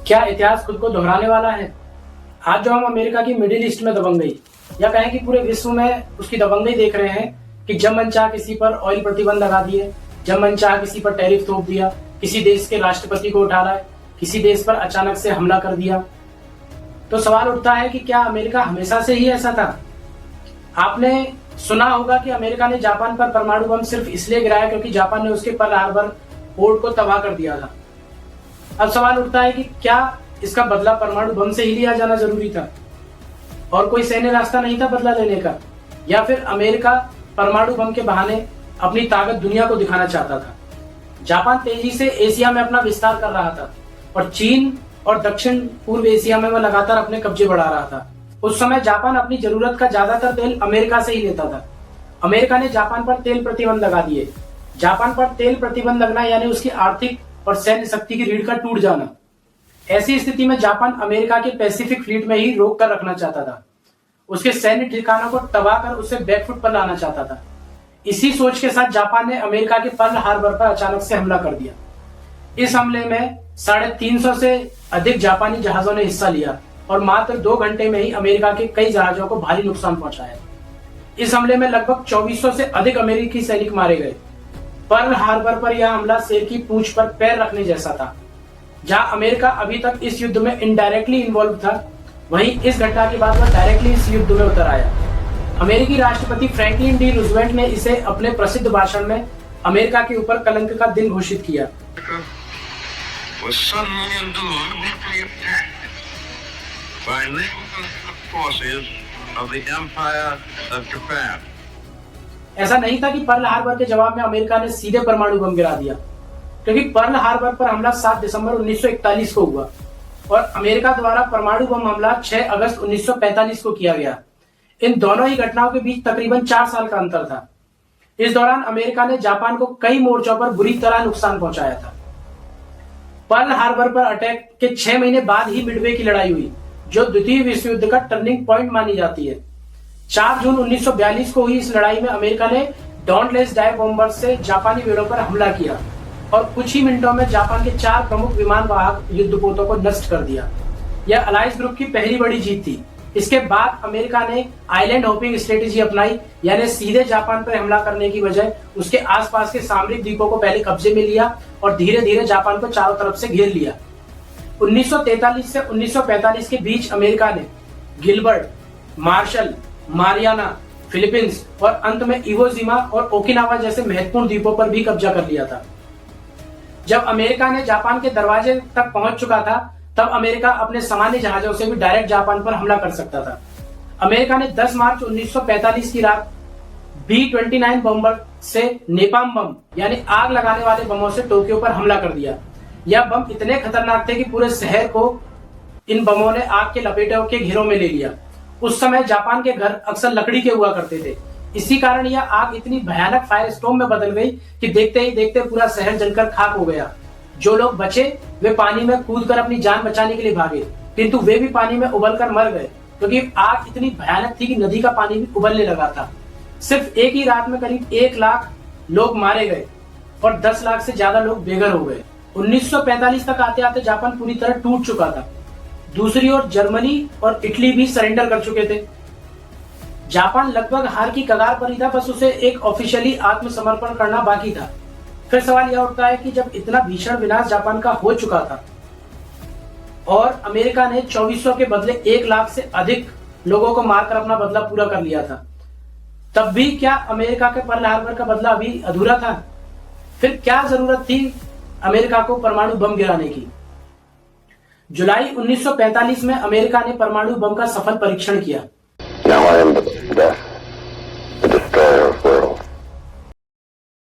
क्या इतिहास खुद को दोहराने वाला है? आज जो हम अमेरिका की मिडिल ईस्ट में दबंगई या कहें कि पूरे विश्व में उसकी दबंगई देख रहे हैं कि जब मन चाह किसी पर ऑयल प्रतिबंध लगा दिए, जब मन चाह किसी पर टैरिफ थोप दिया, किसी देश के राष्ट्रपति को उठा लाए, किसी देश पर अचानक से हमला कर दिया, तो सवाल उठता है कि क्या अमेरिका हमेशा से ही ऐसा था? आपने सुना होगा कि अमेरिका ने जापान पर परमाणु बम सिर्फ इसलिए गिराया क्योंकि जापान ने उसके पर्ल हार्बर पोर्ट को तबाह कर दिया था। अब सवाल उठता है कि क्या इसका बदला परमाणु बम से ही लिया जाना जरूरी था और कोई सैन्य रास्ता नहीं था बदला लेने का, या फिर अमेरिका परमाणु बम के बहाने अपनी ताकत दुनिया को दिखाना चाहता था? जापान तेजी से एशिया में अपना विस्तार कर रहा था और चीन और दक्षिण पूर्व एशिया में वह लगातार अपने कब्जे बढ़ा रहा था। उस समय जापान अपनी जरूरत का ज्यादातर तेल अमेरिका से ही लेता था। अमेरिका ने जापान पर तेल प्रतिबंध लगा दिए। जापान पर तेल प्रतिबंध लगना यानी उसकी आर्थिक और सैन्य शक्ति की रीढ़ का टूट जाना। ऐसी स्थिति में जापान अमेरिका के पैसिफिक फ्लीट में ही रोक कर रखना चाहता था, उसके सैन्य ठिकानों को तबाह कर उसे बैकफुट पर लाना चाहता था। इसी सोच के साथ जापान ने अमेरिका के पर्ल हार्बर पर अचानक से हमला कर दिया। इस हमले में 350 से अधिक जापानी जहाजों ने हिस्सा लिया और मात्र 2 घंटे में ही अमेरिका के कई जहाजों को भारी नुकसान पहुंचाया। इस हमले में लगभग 2400 से अधिक अमेरिकी सैनिक मारे गए। पर्ल हार्बर पर यह हमला शेर की पूंछ पर पैर रखने जैसा था। जहां अमेरिका अभी तक इस युद्ध में इनडायरेक्टली इन्वॉल्व था, वहीं इस घटना के बाद वह डायरेक्टली इस युद्ध में उतर आया। अमेरिकी राष्ट्रपति फ्रैंकलिन डी रूजवेल्ट ने इसे अपने प्रसिद्ध भाषण में अमेरिका के ऊपर कलंक का दिन घोषित किया। ऐसा नहीं था कि पर्ल हार्बर के जवाब में अमेरिका ने सीधे परमाणु बम गिरा दिया, क्योंकि पर्ल हार्बर पर हमला 7 दिसंबर 1941 को हुआ और अमेरिका द्वारा परमाणु बम हमला 6 अगस्त 1945 को किया गया। इन दोनों ही घटनाओं के बीच तकरीबन 4 साल का अंतर था। इस दौरान अमेरिका ने जापान को कई मोर्चों पर बुरी तरह नुकसान पहुंचाया था। पर्ल हार्बर पर अटैक के 6 महीने बाद ही मिडवे की लड़ाई हुई, जो द्वितीय विश्व युद्ध का टर्निंग पॉइंट मानी जाती है। 4 जून 1942 को हुई इस लड़ाई में अमेरिका ने डॉनलेस डाइव बॉम्बर से जापानी बेड़ों पर हमला किया और कुछ ही मिनटों में जापान के 4 प्रमुख विमान वाहक युद्धपोतों को नष्ट कर दिया। यह अलायंस ग्रुप की पहली बड़ी जीत थी। इसके बाद अमेरिका ने आइलैंड होपिंग स्ट्रेटेजी अपनाई, यानी सीधे जापान पर हमला करने की बजाय उसके आसपास के सामरिक द्वीपों को पहले कब्जे में लिया और धीरे धीरे जापान को चारों तरफ से घेर लिया। 1943 से 1945 के बीच अमेरिका ने गिलबर्ट, मार्शल, मारियाना, फिलीपींस और अंत में इवो जिमा और ओकिनावा जैसे महत्वपूर्ण द्वीपों पर भी कब्जा कर लिया था। जब अमेरिका ने जापान के दरवाजे तक पहुंच चुका था, तब अमेरिका अपने सामान्य जहाजों से भी डायरेक्ट जापान पर हमला कर सकता था। अमेरिका ने 10 मार्च 1945 की रात B-29 बॉम्बर से नेपाम बम यानी आग लगाने वाले बमों से टोक्यो पर हमला कर दिया। यह बम इतने खतरनाक थे कि पूरे शहर को इन बमों ने आग के लपेटों के घेरों में ले लिया। उस समय जापान के घर अक्सर लकड़ी के हुआ करते थे। इसी कारण यह आग इतनी भयानक फायर स्टॉर्म में बदल गई कि देखते ही देखते पूरा शहर जलकर खाक हो गया। जो लोग बचे वे पानी में कूदकर अपनी जान बचाने के लिए भागे, किंतु वे भी पानी में उबलकर मर गए, क्योंकि आग इतनी भयानक थी कि नदी का पानी भी उबलने लगा था। सिर्फ एक ही रात में करीब 1 लाख लोग मारे गए और 10 लाख से ज्यादा लोग बेघर हो गए। 1945 तक आते आते जापान पूरी तरह टूट चुका था। दूसरी ओर जर्मनी और इटली भी सरेंडर कर चुके थे। जापान लगभग हार की कगार पर ही था, बस उसे एक ऑफिशियली आत्मसमर्पण करना बाकी था। फिर सवाल यह उठता है कि जब इतना भीषण विनाश जापान का हो चुका था और अमेरिका ने 2400 के बदले 1 लाख से अधिक लोगों को मारकर अपना बदला पूरा कर लिया था, तब भी क्या अमेरिका के पर्ल हार्बर का बदला अभी अधूरा था? फिर क्या जरूरत थी अमेरिका को परमाणु बम गिराने की? जुलाई 1945 में अमेरिका ने परमाणु बम का सफल परीक्षण किया।